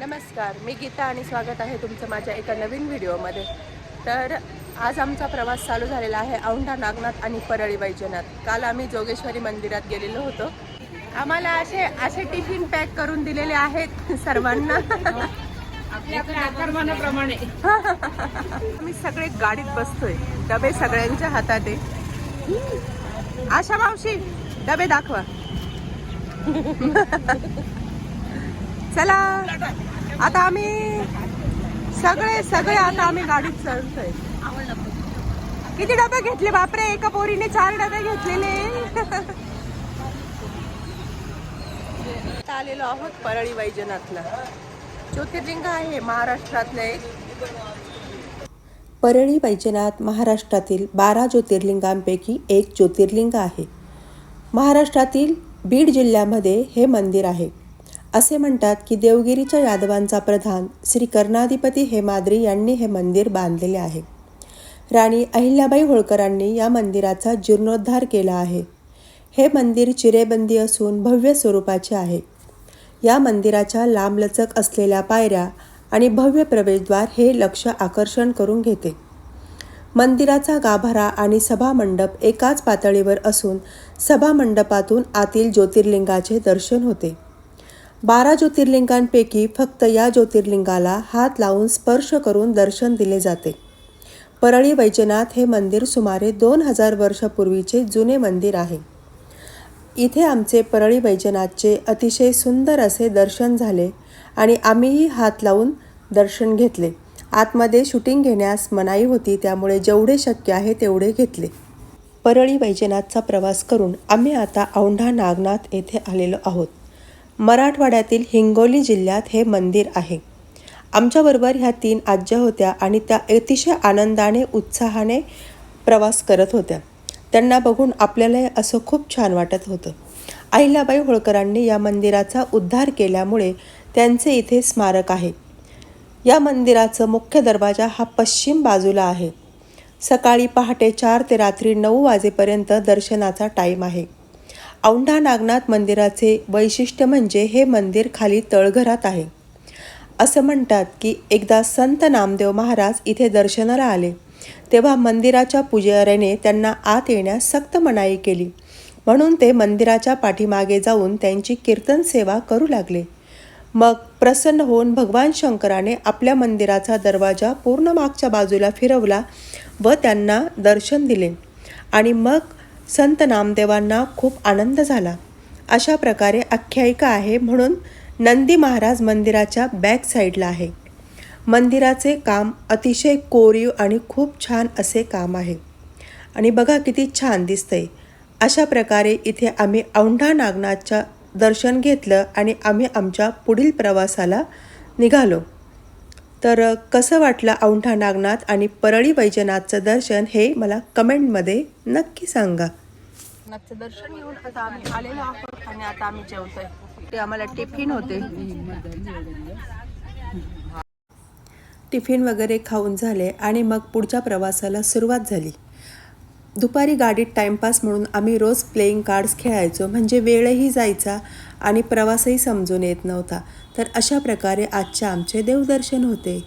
नमस्कार, मी गीता आणि स्वागत आहे तुमचं माझ्या एका नवीन व्हिडिओमध्ये। तर आज आमचा प्रवास चालू झालेला आहे औंढा नागनाथ आणि परळी वैजनाथ। काल आम्ही जोगेश्वरी मंदिरात गेलेलो होतो। आम्हाला असे टिफिन पॅक करून दिलेले आहेत सर्वांना आपल्या आकारमानाप्रमाणे। आम्ही सगळे गाडीत बसतोय, डबे सगळ्यांच्या हातात आहे। आशा मावशी डबे दाखवा। चला आता आम्ही सगळे आता आम्ही गाडीत चढतोय। किती डबे घेतले बापरे, एका पोरीने 4 डबे घेतलेले। आता आलेलो आहोत परळी वैजनाथला। ज्योतिर्लिंग आहे महाराष्ट्रातलं एक। परळी वैजनाथ महाराष्ट्रातील 12 ज्योतिर्लिंगांपैकी एक ज्योतिर्लिंग आहे। महाराष्ट्रातील बीड जिल्ह्यामध्ये हे मंदिर आहे। असे म्हणतात की देवगिरीच्या यादवांचा प्रधान श्री कर्णाधिपती हेमाद्री यांनी हे मंदिर बांधलेले आहे। राणी अहिल्याबाई होळकरांनी या मंदिराचा जीर्णोद्धार केला आहे। हे मंदिर चिरेबंदी असून भव्य स्वरूपाचे आहे। या मंदिराच्या लांबलचक असलेल्या पायऱ्या आणि भव्य प्रवेशद्वार हे लक्ष आकर्षण करून घेते। मंदिराचा गाभारा आणि सभामंडप एकाच पातळीवर असून सभामंडपातून आतील ज्योतिर्लिंगाचे दर्शन होते। 12 ज्योतिर्लिंगांपैकी फक्त या ज्योतिर्लिंगाला हात लावून स्पर्श करून दर्शन दिले जाते। परळी वैजनाथ हे मंदिर सुमारे 2000 वर्षापूर्वीचे जुने मंदिर आहे। इथे आमचे परळी वैजनाथचे अतिशय सुंदर असे दर्शन झाले आणि आम्हीही हात लावून दर्शन घेतले। आतमध्ये शूटिंग घेण्यास मनाई होती, त्यामुळे जेवढे शक्य आहे तेवढे घेतले। परळी वैजनाथचा प्रवास करून आम्ही आता औंढा नागनाथ येथे आलेलो आहोत। मराठवाड्यातील हिंगोली जिल्ह्यात हे मंदिर आहे। आमच्याबरोबर ह्या 3 आज्या होत्या आणि त्या अतिशय आनंदाने उत्साहाने प्रवास करत होत्या। त्यांना बघून आपल्याला असं खूप छान वाटत होतं। अहिल्याबाई होळकरांनी या मंदिराचा उद्धार केल्यामुळे त्यांचे इथे स्मारक आहे। या मंदिराचं मुख्य दरवाजा हा पश्चिम बाजूला आहे। सकाळी पहाटे 4 ते रात्री 9 वाजेपर्यंत दर्शनाचा टाईम आहे। औंढा नागनाथ मंदिराचे वैशिष्ट्य म्हणजे हे मंदिर खाली तळघरात आहे। असं म्हणतात की एकदा संत नामदेव महाराज इथे दर्शनाला आले, तेव्हा मंदिराच्या पुजाऱ्याने त्यांना आत येण्यास सक्त मनाई केली, म्हणून ते मंदिराच्या पाठीमागे जाऊन त्यांची कीर्तन सेवा करू लागले। मग प्रसन्न होऊन भगवान शंकराने आपल्या मंदिराचा दरवाजा पूर्ण मागच्या बाजूला फिरवला व त्यांना दर्शन दिले आणि मग संत नामदेवांना खूप आनंद झाला। अशा प्रकारे आख्यायिका आहे, म्हणून नंदी महाराज मंदिराच्या बॅक साईडला आहे। मंदिराचे काम अतिशय कोरीव आणि खूप छान असे काम आहे आणि बघा किती छान दिसतंय। अशा प्रकारे इथे आम्ही औंढा नागनाथच्या दर्शन घेतलं आणि आम्ही आमच्या पुढील प्रवासाला निघालो। तर कसं वाटलं औंढा नागनाथ आणि परळी वैजनाथचं दर्शन हे मला कमेंटमध्ये नक्की सांगा। नाथचं दर्शन घेऊन आता आम्ही आलेलो आहोत आणि आता आम्ही जेवतोय। ते आम्हाला टिफिन होते। टिफिन वगैरे खाऊन झाले आणि मग पुढच्या प्रवासाला सुरुवात झाली। दुपारी गाडीत टाइमपास म्हणून आम्ही रोज प्लेइंग कार्ड्स खेळायचो, म्हणजे वेळही जायचा आणि प्रवासही समजून येत नव्हता। तर अशा प्रकारे आजचे आमचे देवदर्शन होते।